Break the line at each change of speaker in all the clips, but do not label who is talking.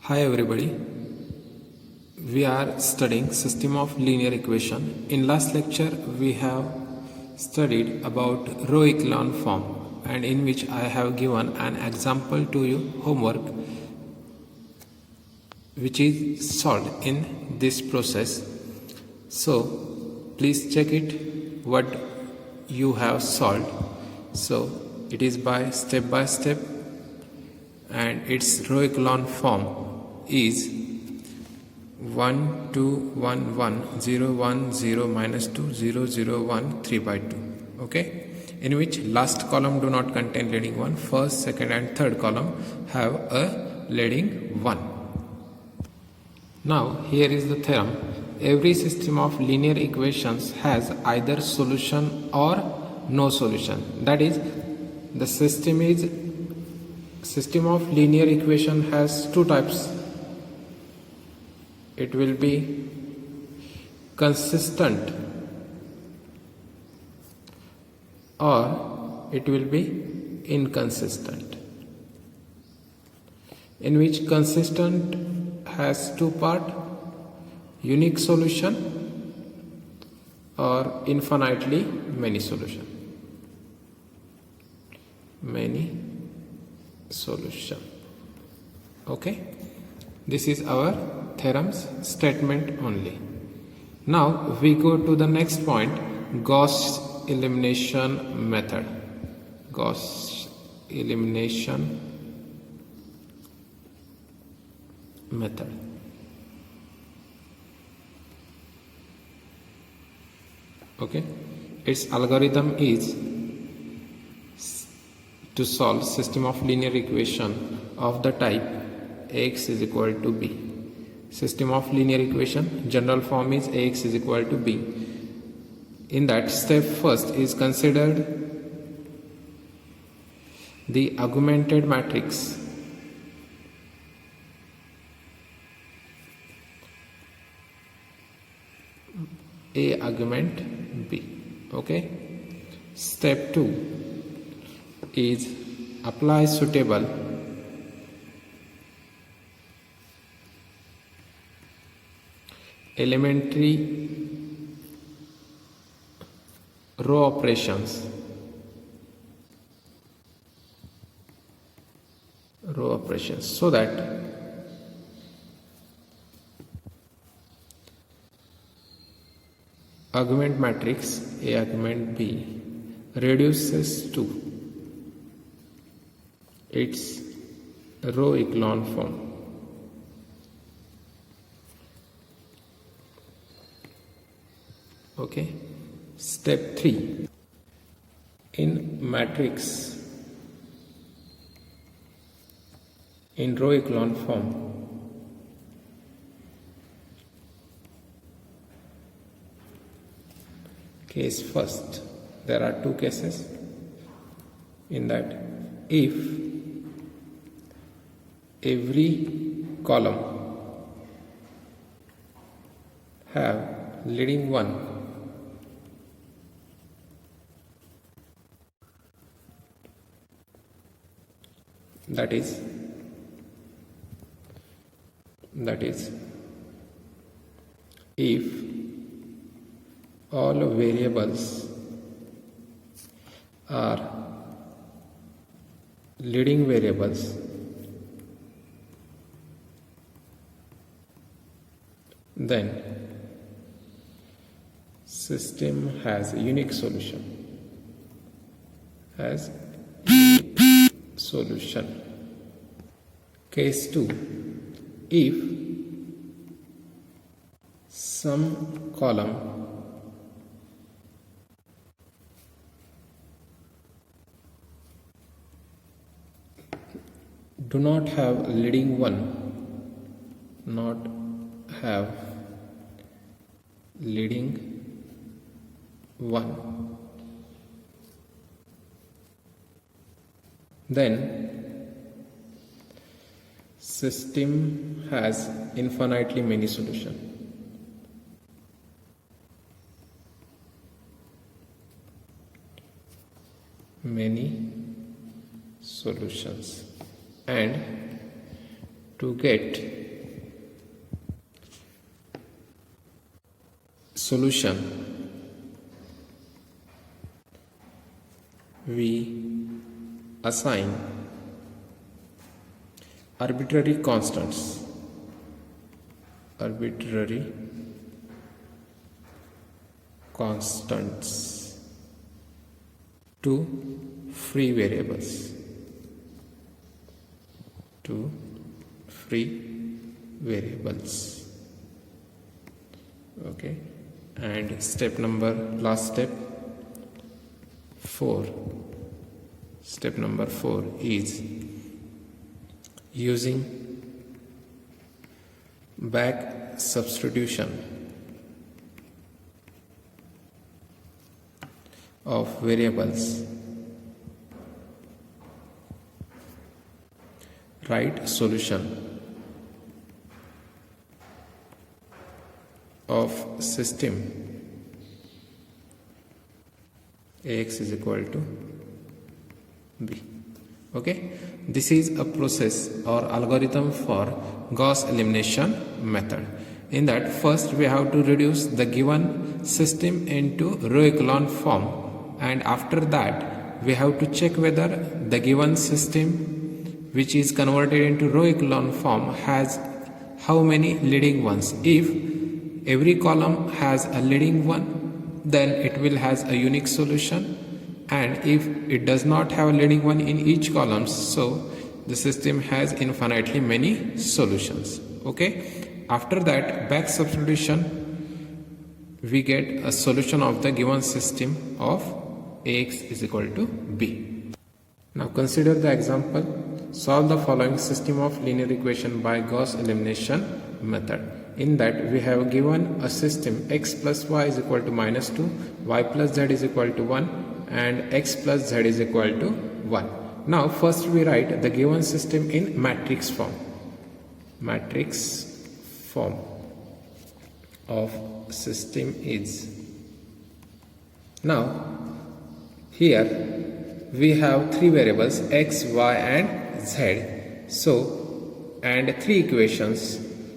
Hi everybody, we are studying system of linear equation. In last lecture we have studied about row echelon form, and in which I have given an example to you homework which is solved in this process. So please check it what you have solved. So it is by step, and its row echelon form is 1 2 1 1 0 1 0 minus 2 0 0 1 3 by 2. Okay, in which last column do not contain leading 1, first, second and third column have a leading 1. Now here is the theorem. Every system of linear equations has either solution or no solution. That is, the system of linear equation has two types. It will be consistent or it will be inconsistent. In which consistent has two parts, unique solution or infinitely many solution. Okay, this is our theorem's statement only. Now we go to the next point, Gauss elimination method. Gauss elimination method. Okay, its algorithm is to solve system of linear equation of the type Ax is equal to b. System of linear equation general form is Ax is equal to b. In that, step first is considered the augmented matrix A augment b. Okay, step 2 is apply suitable elementary row operations so that augment matrix A augment B reduces to its row echelon form. Okay, step 3 in matrix in row echelon form, case first, there are two cases in that. If every column have leading 1, that is if all variables are leading variables, then system has a unique solution. Case 2, if some column do not have leading 1, then system has infinitely many solutions. And to get solution, we assign arbitrary constants to free variables, okay. And last step 4, step number 4 is using back substitution of variables. Write solution of system Ax is equal to b. Okay, this is a process or algorithm for Gauss elimination method. In that, first we have to reduce the given system into row echelon form, and after that we have to check whether the given system which is converted into row echelon form has how many leading ones. If every column has a leading one, then it will has a unique solution, and if it does not have a leading one in each column, so the system has infinitely many solutions. Okay, after that back substitution we get a solution of the given system of Ax is equal to b. Now consider the example. Solve the following system of linear equation by Gauss elimination method. In that we have given a system x plus y is equal to -2, y plus z is equal to 1, and x plus z is equal to 1. Now first we write the given system in matrix form of system is. Now here we have 3 variables x, y and z, so and 3 equations.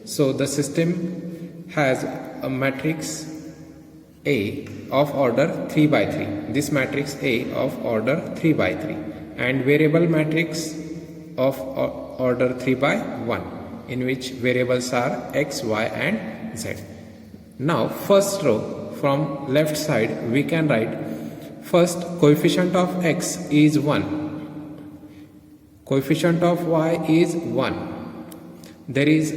So the system has a matrix A of order 3 by 3, this matrix A of order 3 by 3, and variable matrix of order 3 by 1, in which variables are x, y and z. Now first row from left side we can write first coefficient of x is 1, coefficient of y is 1. There is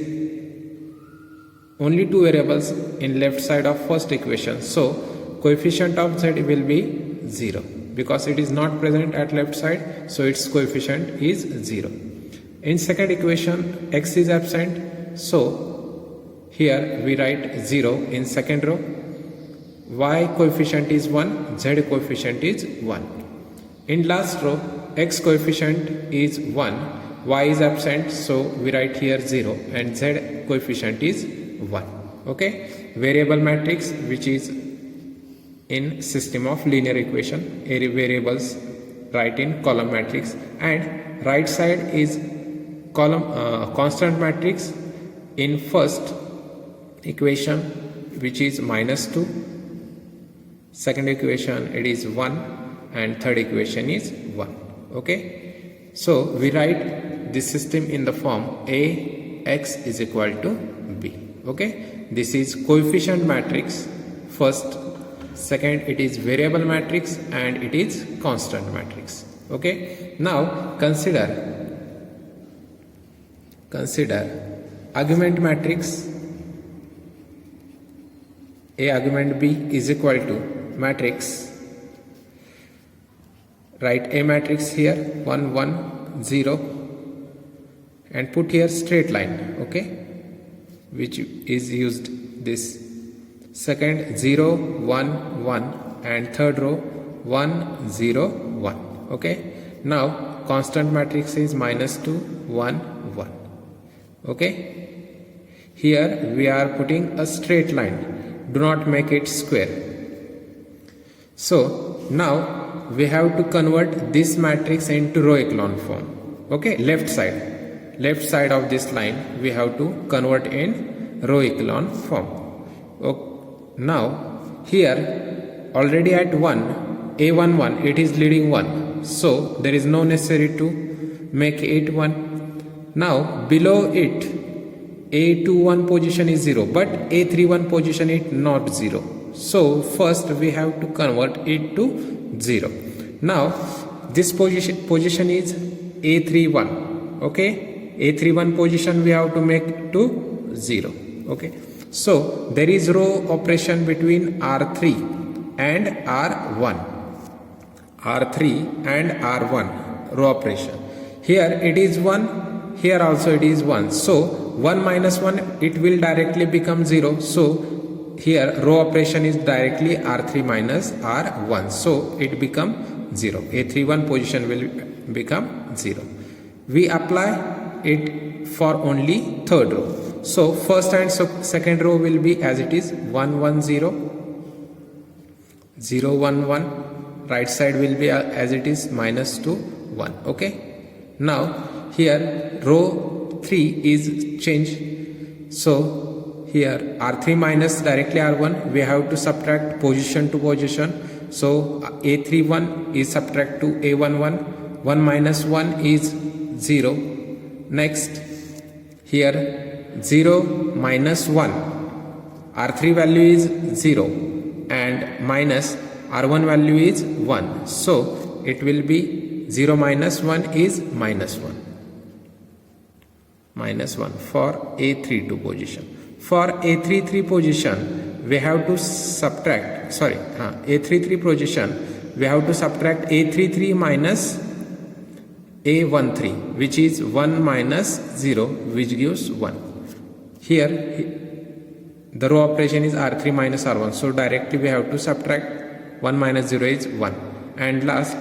only 2 variables in left side of first equation, so coefficient of z will be 0 because it is not present at left side, so its coefficient is 0. In second equation x is absent, so here we write 0 in second row. Y coefficient is 1, z coefficient is 1. In last row x coefficient is 1, y is absent, so we write here 0, and z coefficient is 1. Okay, variable matrix which is in system of linear equation, variables write in column matrix, and right side is column constant matrix in first equation which is -2, second equation it is 1, and third equation is 1. Okay, so we write this system in the form Ax is equal to b. Okay, this is coefficient matrix first, second it is variable matrix, and it is constant matrix. Okay, now consider argument matrix. A argument b is equal to matrix, write A matrix here 1 1 0, and put here straight line, okay, which is used this second 0 1 1, and third row 1 0 1. Okay, now constant matrix is -2 1 1. Okay, here we are putting a straight line, do not make it square. So now we have to convert this matrix into row echelon form. Okay, left side of this line we have to convert in row echelon form. now here already at 1, A11 it is leading 1, so there is no necessary to make it 1. Now below it A21 position is 0, but A31 position is not 0. So first we have to convert it to 0. Now this position is A31. Okay, A31 position we have to make to 0. Okay, so there is row operation between R3 and R1. R3 and R1 row operation. Here it is 1, here also it is 1. So 1 minus 1 it will directly become 0. So here row operation is directly R3 minus R1. So it become 0. A31 position will become 0. We apply it for only third row. So first and second row will be as it is 1 1 0 0 1 1. Right side will be as it is minus 2 1. Okay, now here row 3 is changed. So here R3 minus directly R1, we have to subtract position to position. So A31 is subtract to A11. 1 minus 1 is 0. Next here 0 minus 1, R3 value is 0 and minus R1 value is 1. So it will be 0 minus 1 is minus 1. Minus 1 for A32 position. For A33 position we have to subtract, A33 position we have to subtract A33 minus A13, which is 1 minus 0, which gives 1. Here the row operation is R3 minus R1. So directly we have to subtract 1 minus 0 is 1. And last,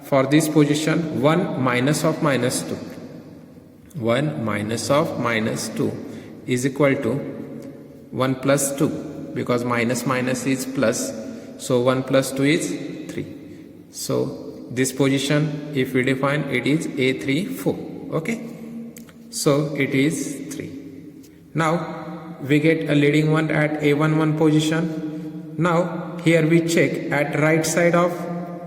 for this position 1 minus of minus 2. 1 minus of minus 2 is equal to 1 plus 2, because minus minus is plus. So 1 plus 2 is 3. So this position if we define it is A34. Okay, so it is 3. Now we get a leading one at A11 position. Now here we check at right side of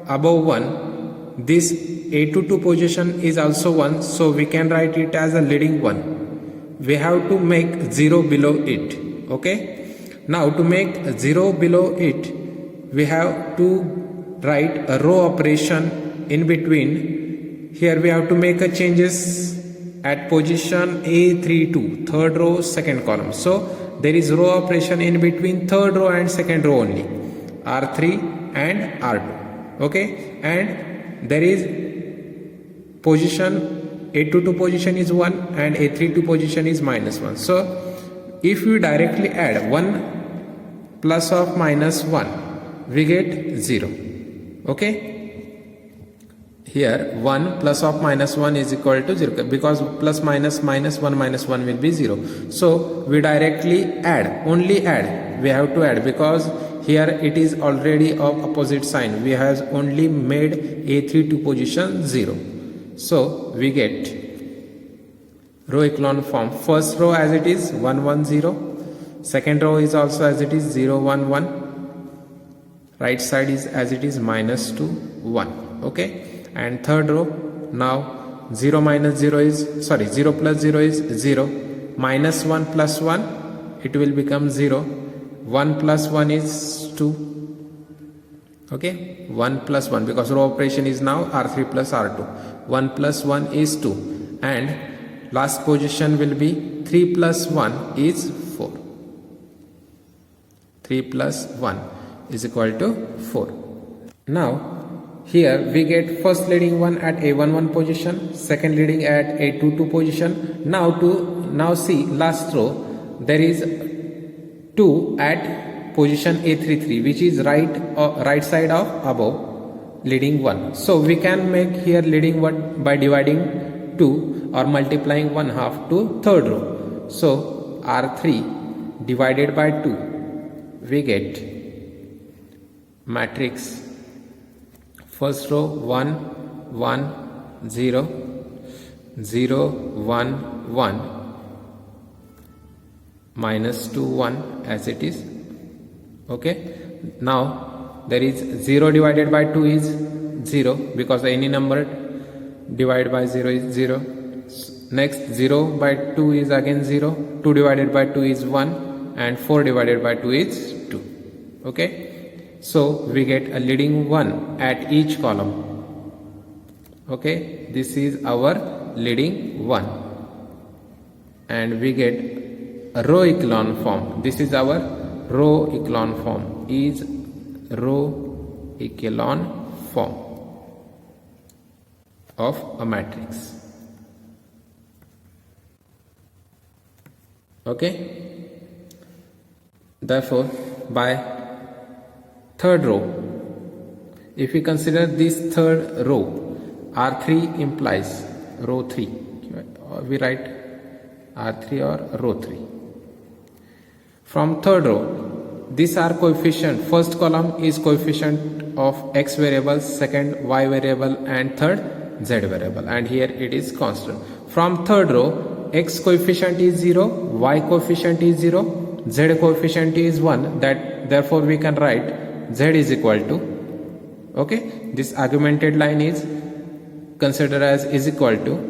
above 1, this A22 position is also 1, so we can write it as a leading one. We have to make 0 below it. Okay, now to make 0 below it, we have to write a row operation in between. Here we have to make a changes at position A32, third row, second column. So there is row operation in between third row and second row only, R3 and R2. Okay, and there is position A22 position is 1 and A32 position is minus 1. So if you directly add 1 plus of minus 1, we get 0. Okay, here 1 plus of minus 1 is equal to 0, because plus minus minus 1 minus 1 will be 0. So we directly add, only add, we have to add, because here it is already of opposite sign. We have only made A32 position 0. So we get row echelon form. First row as it is 1 1 0. Second row is also as it is 0 1 1. Right side is as it is minus 2 1. Okay, and third row now 0 minus 0 is 0 plus 0 is 0. Minus 1 plus 1, it will become 0. 1 plus 1 is 2. Okay, 1 plus 1, because row operation is now R3 plus R2. 1 plus 1 is 2, and last position will be 3 plus 1 is 4. 3 plus 1 is equal to 4. Now here we get first leading one at A11 position, second leading at A22 position. Now see last row, there is 2 at position A33, which is right side of above leading 1. So we can make here leading 1 by dividing 2 or multiplying 1/2 to third row. So R3 divided by 2, we get matrix first row 1 1 0 0 1 1 minus 2 1 as it is. Okay, now there is 0 divided by 2 is 0, because any number divided by 0 is 0. Next, 0 by 2 is again 0, 2 divided by 2 is 1, and 4 divided by 2 is 2. Okay, so we get a leading 1 at each column. Okay, this is our leading 1, and we get a row echelon form. This is our row echelon form, is row echelon form of a matrix. Okay, therefore by third row, if we consider this third row, R3 implies row 3, we write R3 or row 3. From third row, these are coefficient. First column is coefficient of x variable, second y variable, and third z variable, and here it is constant. From third row, x coefficient is 0, y coefficient is 0, z coefficient is 1, that therefore we can write z is equal to, okay, this augmented line is considered as is equal to,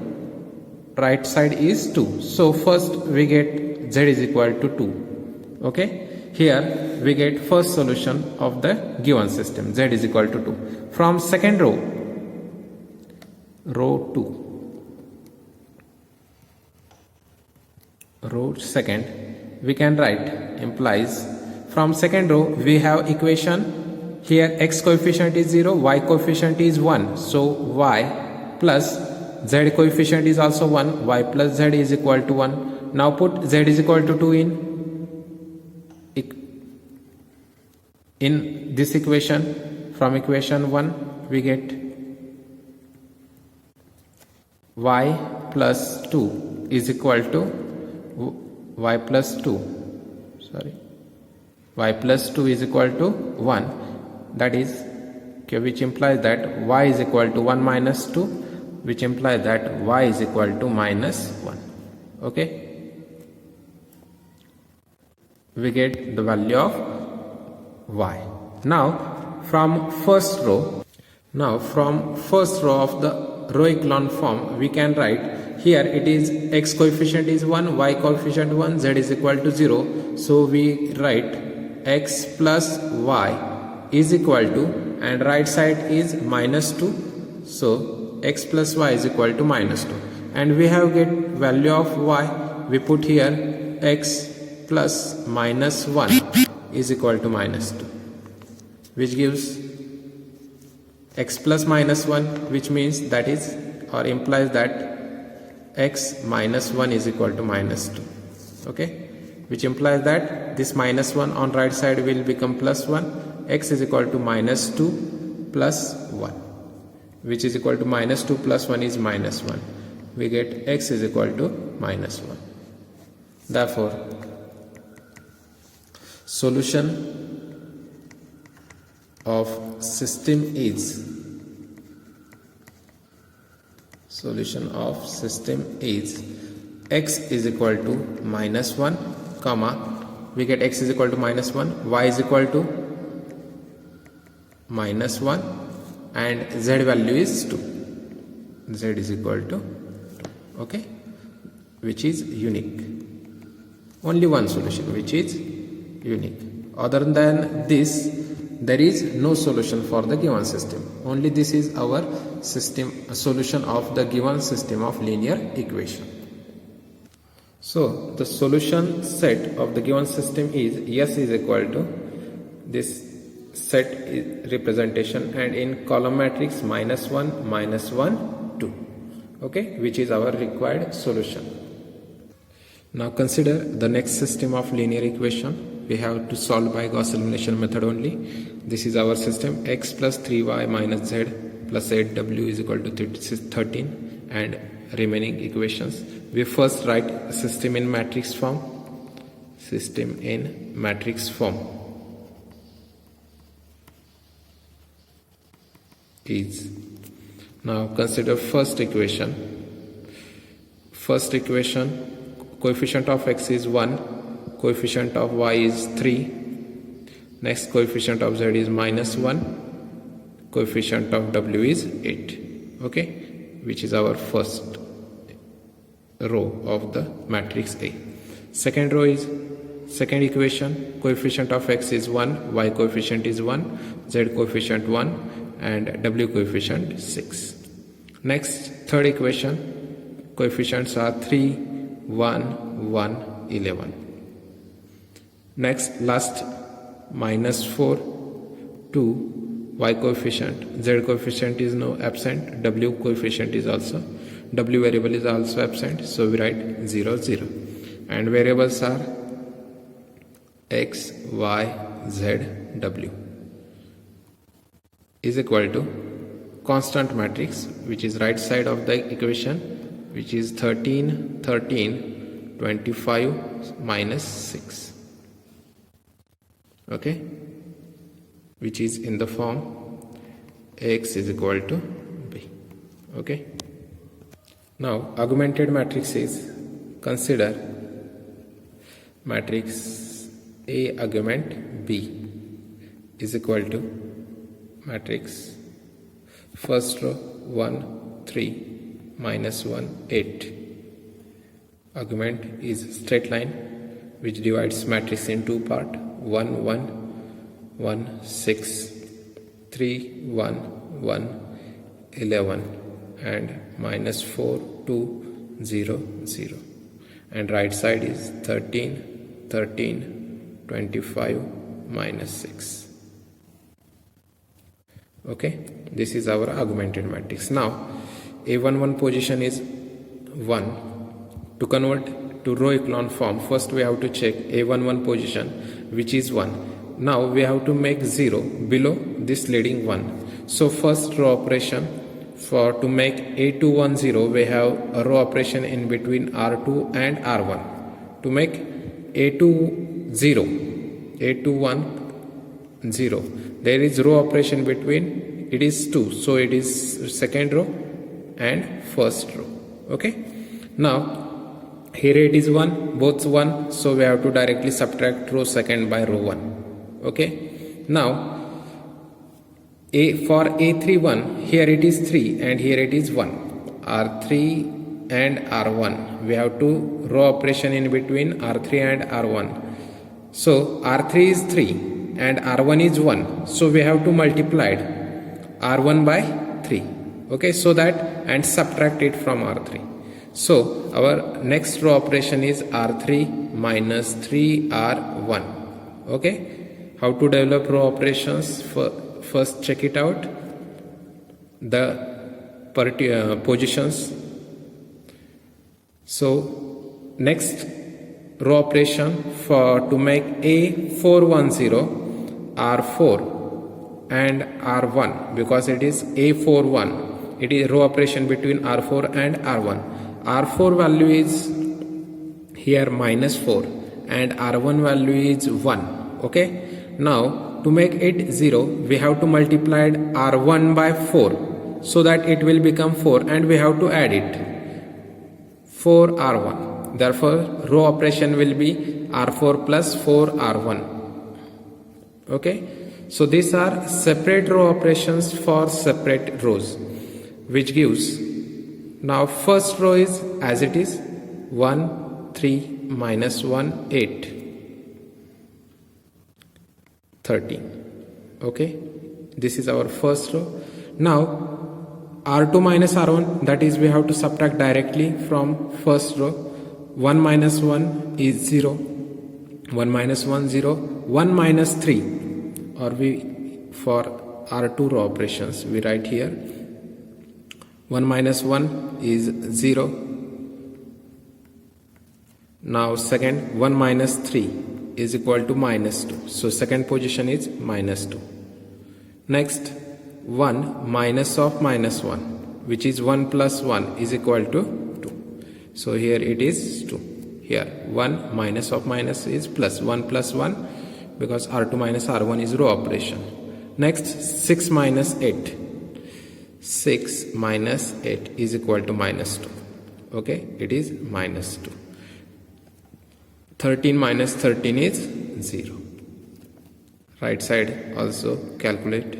right side is 2. So first we get z is equal to 2. Okay, here we get first solution of the given system, z is equal to 2. From second row, row 2, row second, we can write implies, from second row we have equation. Here x coefficient is 0, y coefficient is 1, so y plus z coefficient is also 1, y plus z is equal to 1. Now put z is equal to 2 in this equation. From equation 1 we get y plus 2 is equal to y plus 2 is equal to 1, that is, okay, which implies that y is equal to 1 minus 2, which implies that y is equal to minus 1. Okay, we get the value of y. Now from first row of the row echelon form, we can write, here it is x coefficient is 1, y coefficient 1, z is equal to 0, so we write x plus y is equal to, and right side is minus 2, so x plus y is equal to minus 2, and we have get value of y. We put here x plus minus 1 is equal to minus 2, which gives x plus minus 1, which means that is or implies that x minus 1 is equal to minus 2. Okay, which implies that this minus 1 on right side will become plus 1, x is equal to minus 2 plus 1, which is equal to minus 2 plus 1 is minus 1. We get x is equal to minus 1. Therefore, solution of system is x is equal to minus 1, comma, we get x is equal to minus 1, y is equal to minus 1, and z value is 2, z is equal to 2. Okay, which is unique. Only one solution which is unique. Other than this, there is no solution for the given system. Only this is our solution of the given system of linear equation. So the solution set of the given system is S is equal to this set representation, and in column matrix minus 1, minus 1, 2. Okay, which is our required solution. Now consider the next system of linear equation. We have to solve by Gauss elimination method only. This is our system, x plus 3y minus z plus 8w is equal to 13, and remaining equations. We first write system in matrix form. Is, now consider first equation, coefficient of x is 1, coefficient of y is 3, Next, coefficient of z is -1, coefficient of w is 8, okay, which is our first row of the matrix A. Second row is second equation, coefficient of x is 1, y coefficient is 1, z coefficient 1 and w coefficient 6. Next, third equation, coefficients are 3, 1, 1, 11. Next, last, -4, 2, y coefficient, z coefficient is no absent, w coefficient is also, w variable is also absent, so we write 0, 0. And variables are x, y, z, w is equal to constant matrix, which is right side of the equation, which is 13, 13, 25 minus 6, okay, which is in the form Ax is equal to b, okay. Now augmented matrix is, consider matrix A augment B is equal to matrix first row 1, 3, -1, 8. Augment is straight line which divides matrix in two parts, 1, 1, 1, 6, 3, 1, 1, 11 and -4, 2, 0, 0. And right side is 13, 13, 25 minus 6. Okay, this is our augmented matrix. Now A11 position is 1. To convert to row echelon form, first we have to check A11 position, which is 1. Now we have to make 0 below this leading 1. So first row operation, for to make A210, we have a row operation in between R2 and R1. To make A20, there is row operation between, it is 2, so it is second row and first row, okay. Now here it is 1, both 1, so we have to directly subtract row second by row 1, okay. Now for A31, here it is 3 and here it is 1, R3 and R1, we have to row operation in between R3 and R1. So R3 is 3 and R1 is 1, so we have to multiply R1 by 3, okay, so that, and subtract it from R3. So our next row operation is R3 minus 3R1, okay. How to develop row operations? First check it out, the positions. So next row operation, for to make A410, R4 and R1, because it is A41, it is row operation between R4 and R1. R4 value is here -4 and R1 value is 1, okay. Now to make it 0, we have to multiply R1 by 4, so that it will become 4, and we have to add it 4R1. Therefore row operation will be R4 plus 4R1, okay. So these are separate row operations for separate rows, which gives, now first row is as it is, 1, 3, -1, 8, 13, okay. This is our first row. Now R2 minus R1, that is we have to subtract directly from first row. 1 minus 1 is 0, 1 minus 1 0, 1 minus 3, or we, for R2 row operations we write here 1 minus 1 is 0. Now second, 1 minus 3 is equal to -2, so second position is -2. Next, 1 minus of -1, which is 1 plus 1 is equal to 2, so here it is 2. Here 1 minus of minus is plus, 1 plus 1, because R2 minus R1 is row operation. Next, 6 minus 8, 6 minus 8 is equal to -2, okay, it is -2. 13 minus 13 is 0, right side also calculate.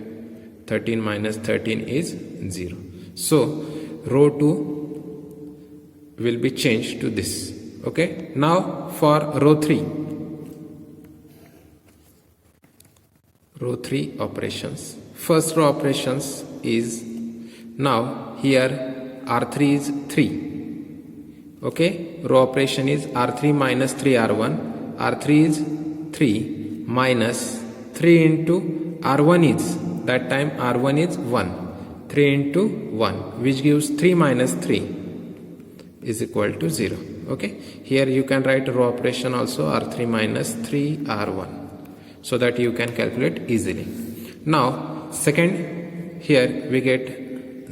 13 minus 13 is 0. So row 2 will be changed to this. Okay, now for row 3 operations. First row operations is, now here R3 is 3. Okay, row operation is R3 minus 3R1. R3 is 3 minus 3 into R1 is, that time R1 is 1. 3 into 1, which gives 3 minus 3 is equal to 0. Okay, here you can write row operation also, R3 minus 3R1, so that you can calculate easily. Now second, here we get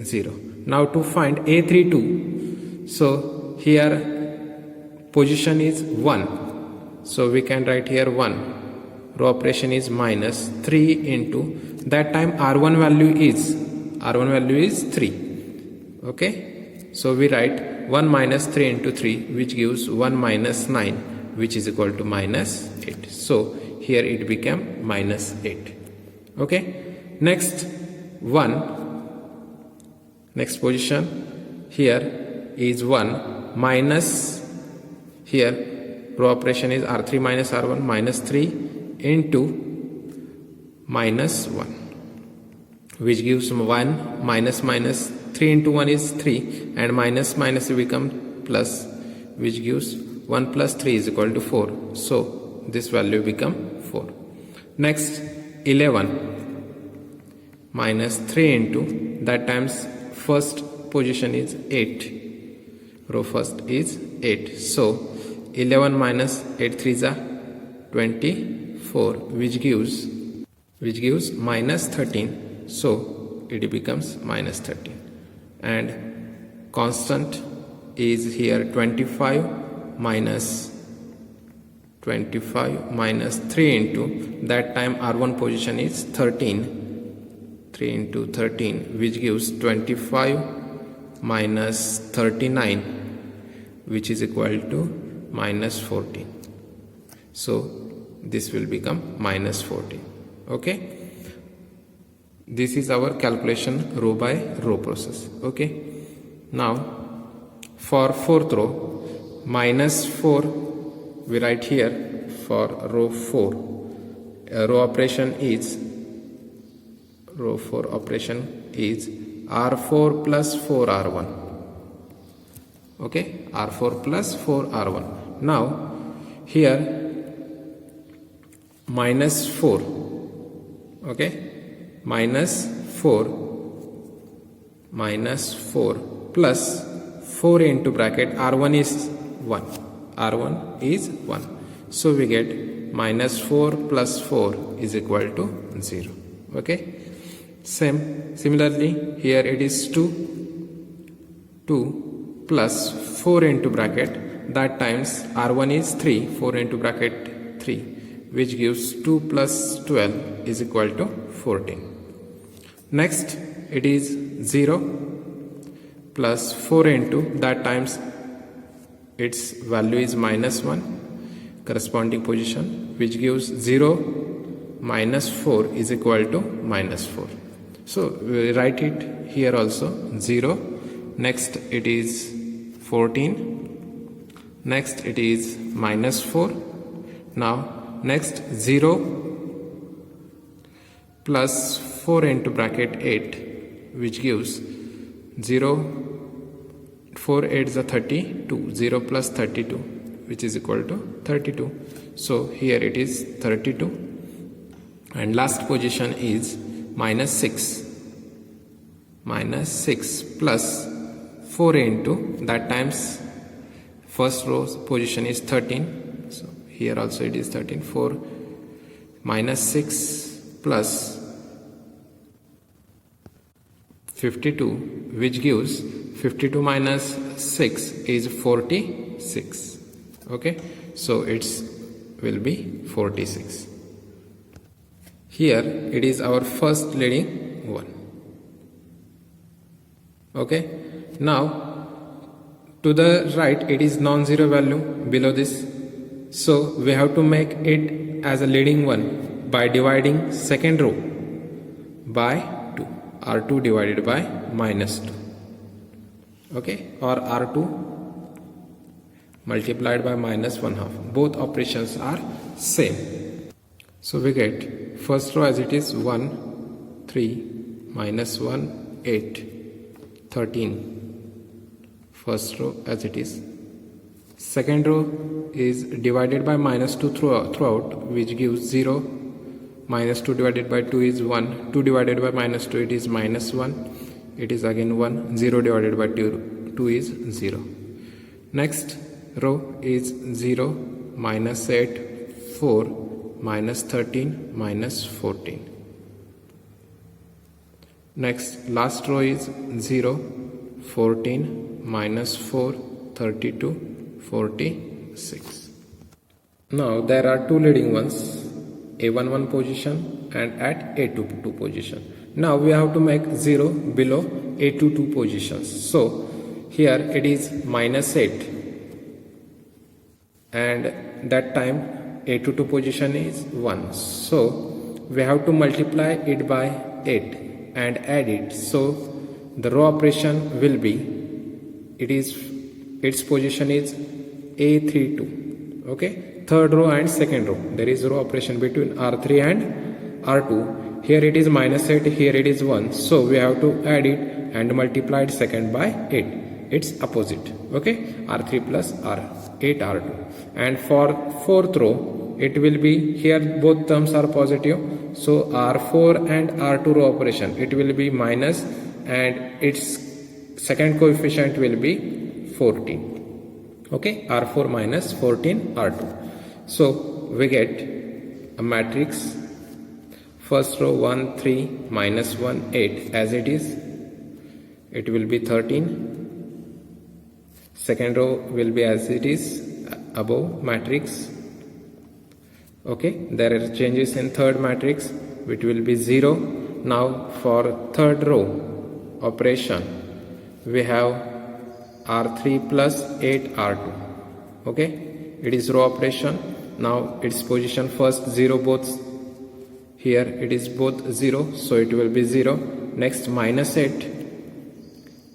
0. Now to find A32, so here position is 1, so we can write here 1. Row operation is minus 3 into, that time R1 value is 3. Okay, so we write 1 minus 3 into 3, which gives 1 minus 9, which is equal to minus 8. So here it became minus 8. Okay, next position here is 1 minus, here row operation is R3 minus R1, minus 3 into minus 1, which gives 1 minus 3 into 1 is 3, and minus will become plus, which gives 1 plus 3 is equal to 4. So this value become 4. Next 11 minus 3 into, that times first position is 8, row first is 8. So 11 minus 8 3 is 24, which gives minus 13. So it becomes minus 13, and constant is here 25 minus 3 into, that time R1 position is 13, 3 into 13, which gives 25 minus 39, which is equal to minus 14. So this will become minus 14. Okay, this is our calculation row by row process. Okay, now for fourth row, minus 4 we write here for row 4. Row operation is R4 plus 4R1. Okay, R4 plus 4R1. Now here minus 4. Okay, minus 4 plus 4 into bracket, R1 is 1. So we get minus 4 plus 4 is equal to 0. Okay, similarly here it is 2 plus 4 into bracket, that times R1 is 3, 4 into bracket 3, which gives 2 plus 12 is equal to 14. Next it is 0 plus 4 into, that times its value is minus 1, corresponding position, which gives 0 minus 4 is equal to minus 4. So we write it here also 0. Next it is 14. Next it is minus 4. Now next 0 plus 4 into bracket 8, which gives 0, 4 8 is a 32, 0 plus 32, which is equal to 32. So here it is 32, and last position is minus 6 plus 4 into, that times first row position is 13, so here also it is 13. 4 minus 6 plus 52, which gives 52 minus 6 is 46. Okay, so it's will be 46. Here it is our first leading one. Okay, now to the right it is non-zero value below this, so we have to make it as a leading one. by dividing second row by 2, R2 divided by minus 2, okay, or R2 multiplied by minus 1/2. Both operations are same. So we get first row as it is 1, 3, minus 1, 8, 13. First row as it is. Second row is divided by minus 2 throughout, which gives 0. Minus 2 divided by 2 is 1. 2 divided by minus 2, it is minus 1. It is again 1. 0 divided by 2 is 0. Next row is 0, minus 8, 4, minus 13, minus 14. Next, last row is 0, 14, minus 4, 32, 46. Now there are two leading ones, A11 position and at A22 position. Now we have to make 0 below A22 positions. So here it is minus 8 and that time A22 position is 1. So we have to multiply it by 8 and add it. So the row operation will be, its position is A32, okay, third row and second row. There is row operation between R3 and R2. Here it is minus 8, here it is 1. So we have to add it and multiply it second by 8. It's opposite, okay, R3 plus R8 R2. And for fourth row, it will be, here both terms are positive, so R4 and R2 row operation, it will be minus and its second coefficient will be 14, okay, R4 minus 14 R2. So we get a matrix, first row 1, 3, minus 1, 8 as it is, it will be 13. Second row will be as it is above matrix, okay. There are changes in third matrix, which will be 0. Now for third row operation, we have R3 plus 8 R2, okay. It is row operation. Now its position first 0, both here it is both 0, so it will be 0. Next minus 8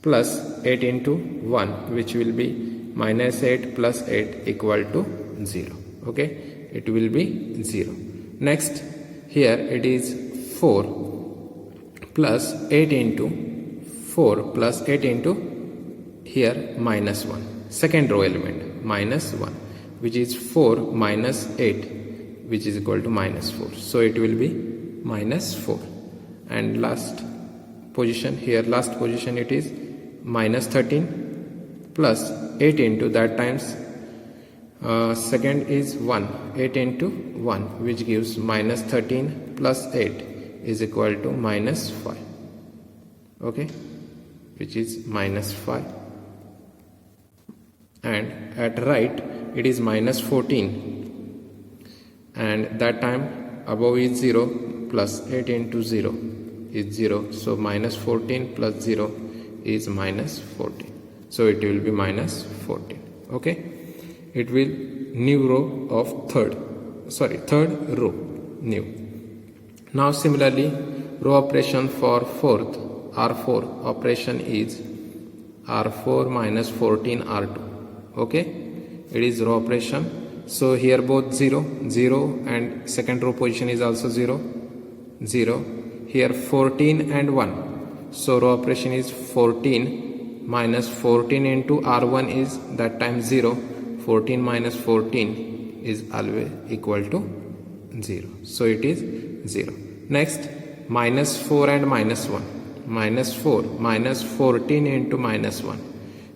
plus 8 into 1, which will be minus 8 plus 8 equal to 0, okay. It will be 0. Next here it is 4 plus 8 into 4 plus 8 into here minus 1, second row element minus 1, which is 4 minus 8, which is equal to minus 4. So it will be minus 4. And last position, here last position it is minus 13 plus 8 into that times second is 1, 8 into 1, which gives minus 13 plus 8 is equal to minus 5, okay, which is minus 5. And at right it is minus 14 and that time above is 0 plus 8 into 0 is 0. So minus 14 plus 0 is minus 14. So it will be minus 14, okay. It will new row of third row new. Now similarly row operation for fourth, R4 operation is R4 minus 14 R2, okay. It is row operation. So here both 0, 0 and second row position is also 0, 0. Here 14 and 1. So row operation is 14 minus 14 into R1 is that time 0. 14 minus 14 is always equal to 0. So it is 0. Next minus 4 and minus 1. Minus 4 minus 14 into minus 1,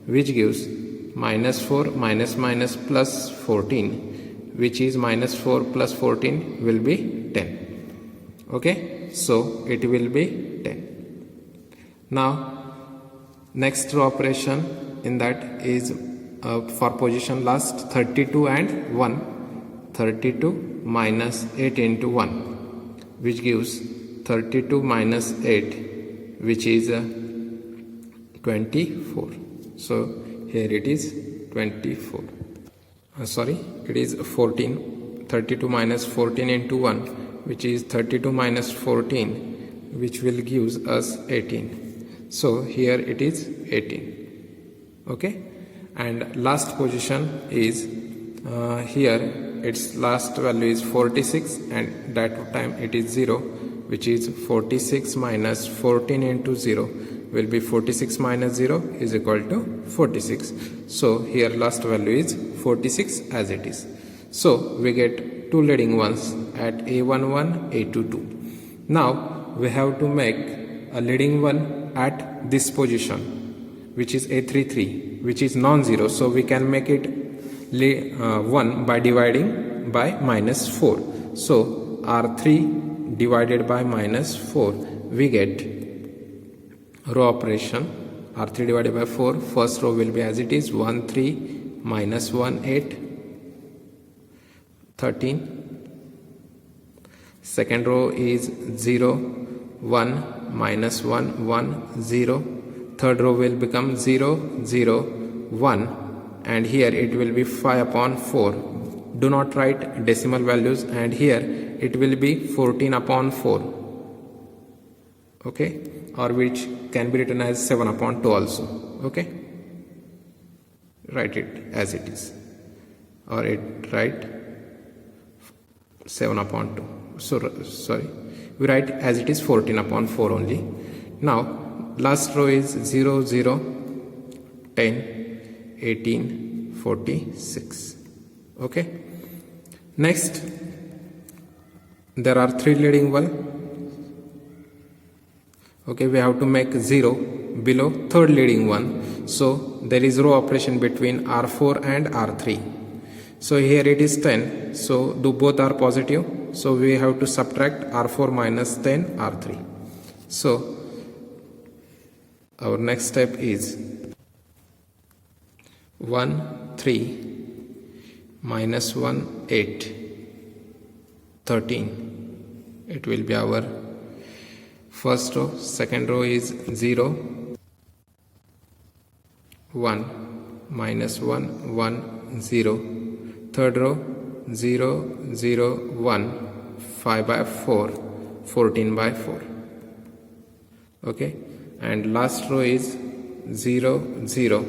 which gives minus 4 minus minus plus 14, which is minus 4 plus 14 will be 10, okay. So it will be 10. Now next row operation in that is for position last 32 and 1, 32 minus 8 into 1, which gives 32 minus 8, which is 24. So here it is 24. It is 14. 32 minus 14 into 1, which is 32 minus 14, which will gives us 18. So here it is 18. Okay, and last position is here its last value is 46, and that time it is 0, which is 46 minus 14 into 0 will be 46 minus 0 is equal to 46. So here last value is 46 as it is. So we get two leading ones at A11, A22. Now we have to make a leading one at this position, which is A33, which is non-zero. So we can make it 1 by dividing by minus 4. So R3 divided by minus 4, we get row operation R3 divided by 4. First row will be as it is, 1 3 minus 1 8 13. Second row is 0 1 minus 1 1 0. Third row will become 0 0 1, and here it will be 5 upon 4. Do not write decimal values, and here it will be 14 upon 4. Okay, or which can be written as 7 upon 2 also. Okay, write it as it is, or write 7 upon 2. So sorry, we write as it is 14 upon 4 only. Now last row is 0 0 10 18 46. Okay, next there are three leading one. Okay, we have to make 0 below third leading one. So there is row operation between R4 and R3. So here it is 10. So do both are positive. So we have to subtract R4 minus 10 R3. So our next step is 1 3 minus 1 8 13. It will be our first row. Second row is 0 1 minus 1 1 0. Third row 0 0 1 5 by 4 14 by 4. Okay, and last row is 0 0.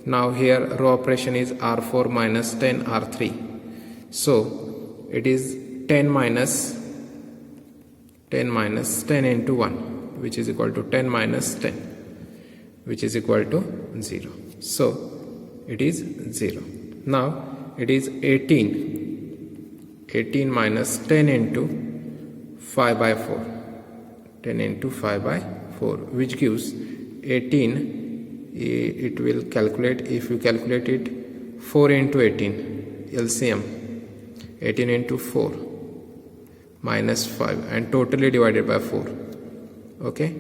Now here row operation is R4 minus 10 R3. So it is 10 minus 10 into 1, which is equal to 10 minus 10, which is equal to 0. So it is 0. Now it is 18 minus 10 into 5 by 4, 10 into 5 by 4, which gives 18. It will calculate, if you calculate it, 4 into 18 LCM, 18 into 4 minus 5, and totally divided by 4. Okay,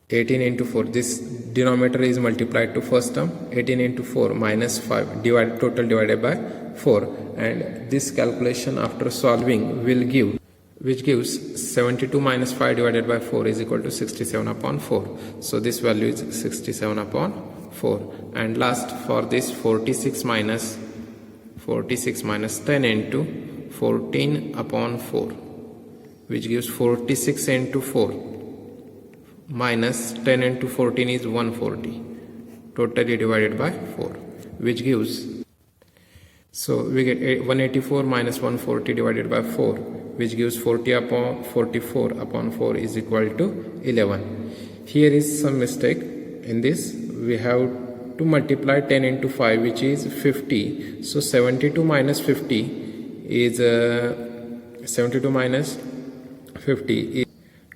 18 into 4, this denominator is multiplied to first term, 18 into 4 minus 5 total divided by 4, and this calculation after solving will give, which gives 72 minus 5 divided by 4 is equal to 67 upon 4. So this value is 67 upon 4. And last, for this 46 minus 10 into 14 upon 4, which gives 46 into 4 minus 10 into 14 is 140, totally divided by 4, which gives, so we get 184 minus 140 divided by 4, which gives 40 upon 44 upon 4 is equal to 11. Here is some mistake in this. We have to multiply 10 into 5, which is 50. So 72 minus 50 is 72 minus 50 is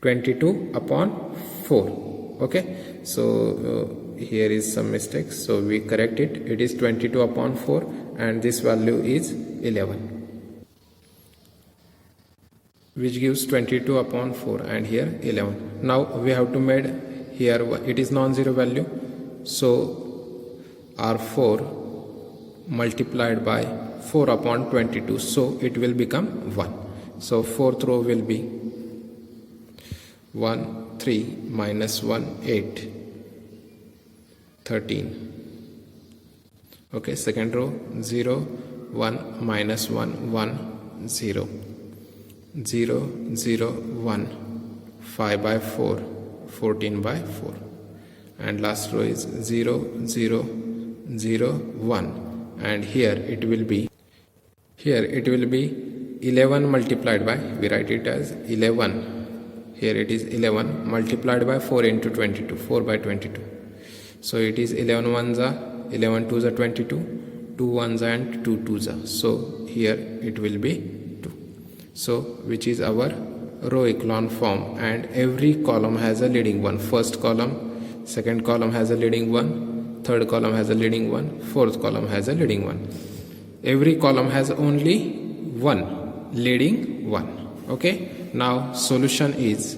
22 upon 4. Okay, so here is some mistake, so we correct it. It is 22 upon 4, and this value is 11, which gives 22 upon 4, and here 11. Now we have to make here, it is non-zero value, so R4 multiplied by 4 upon 22, so it will become 1. So fourth row will be 1 3 minus 1 8 13. Okay, second row 0 1 minus 1 1 0, 0, 0, 1, 5 by 4, 14 by 4, and last row is 0, 0, 0, 1, and here it will be 11 multiplied by, we write it as 11, here it is 11 multiplied by 4 into 22, 4 by 22. So it is 11 ones are 11 twos are 22, 2 ones are and 2 twos are. So here it will be 2. So which is our row echelon form, and every column has a leading one. First column, second column has a leading one, third column has a leading one, fourth column has a leading one. Every column has only one leading one. Okay, now solution is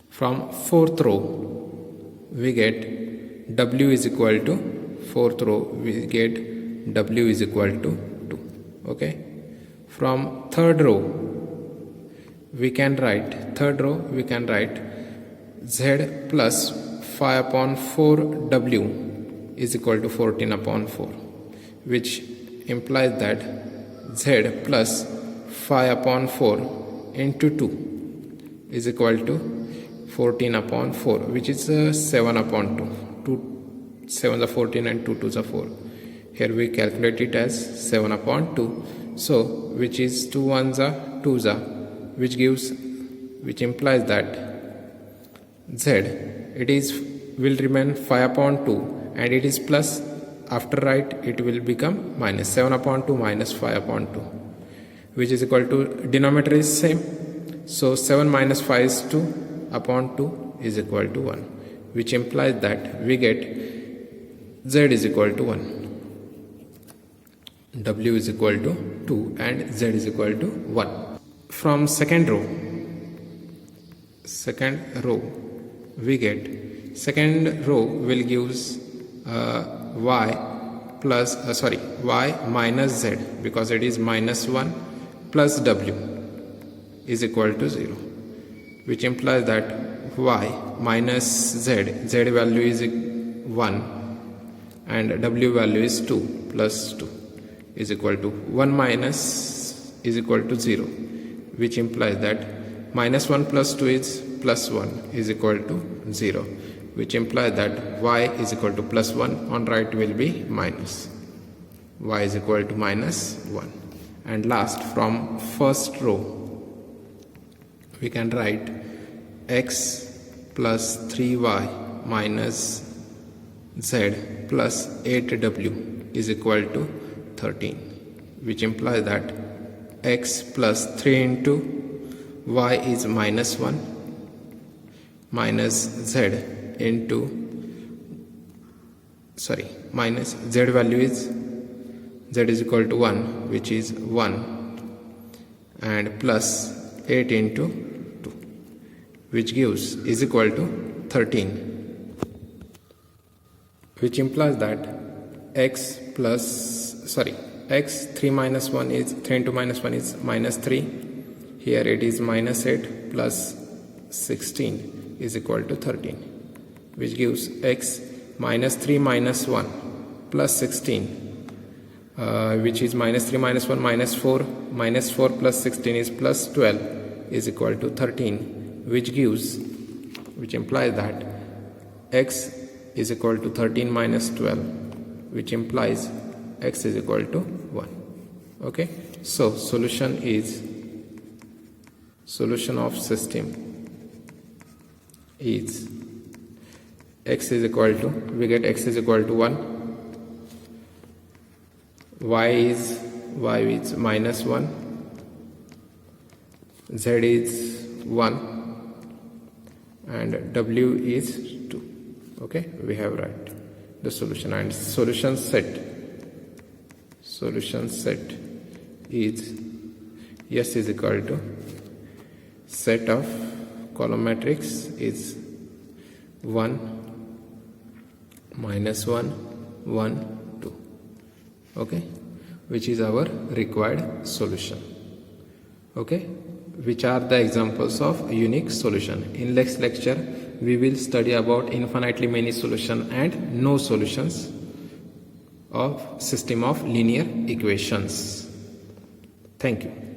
from fourth row we get W is equal to, fourth row we get W is equal to 2. Okay, from third row we can write Z plus 5 upon 4 W is equal to 14 upon 4, which implies that Z plus 5 upon 4 into 2 is equal to 14 upon 4, which is 7 upon 2. 2 7s are 14 and 2 2s are 4. Here we calculate it as 7 upon 2. So which is 2 1s are 2s are, which implies that Z will remain 5 upon 2, and it is plus. After right it will become minus 7 upon 2 minus 5 upon 2, which is equal to, denominator is same, so 7 minus 5 is 2 upon 2 is equal to 1, which implies that we get Z is equal to 1, W is equal to 2, and Z is equal to 1. From second row we get, second row will gives y minus z, because it is minus 1 plus w is equal to 0, which implies that y minus z value is 1 and w value is 2 plus 2 is equal to 1 minus is equal to 0, which implies that minus 1 plus 2 is plus 1 is equal to 0, which implies that y is equal to plus 1, on right will be minus, y is equal to minus 1. And last, from first row we can write x plus 3y minus z plus 8w is equal to 13, which implies that x plus 3 into y is minus 1 minus z into minus z value is z is equal to 1, which is 1, and plus 8 into 2, which gives is equal to 13, which implies that x 3 minus 1 is 3 into minus 1 is minus 3, here it is minus 8 plus 16 is equal to 13, which gives x minus 3 minus 1 plus 16, which is minus 3 minus 1 minus 4 plus 16 is plus 12 is equal to 13, which implies that x is equal to 13 minus 12, which implies x is equal to 1. Okay, so solution of system is x is equal to, we get x is equal to 1, y is minus 1, z is 1, and w is 2. Okay, we have write the solution, and solution set is S is equal to set of column matrix is 1 minus 1 1 2. Okay, which is our required solution. Okay, which are the examples of unique solution. In next lecture we will study about infinitely many solutions and no solutions of system of linear equations. Thank you.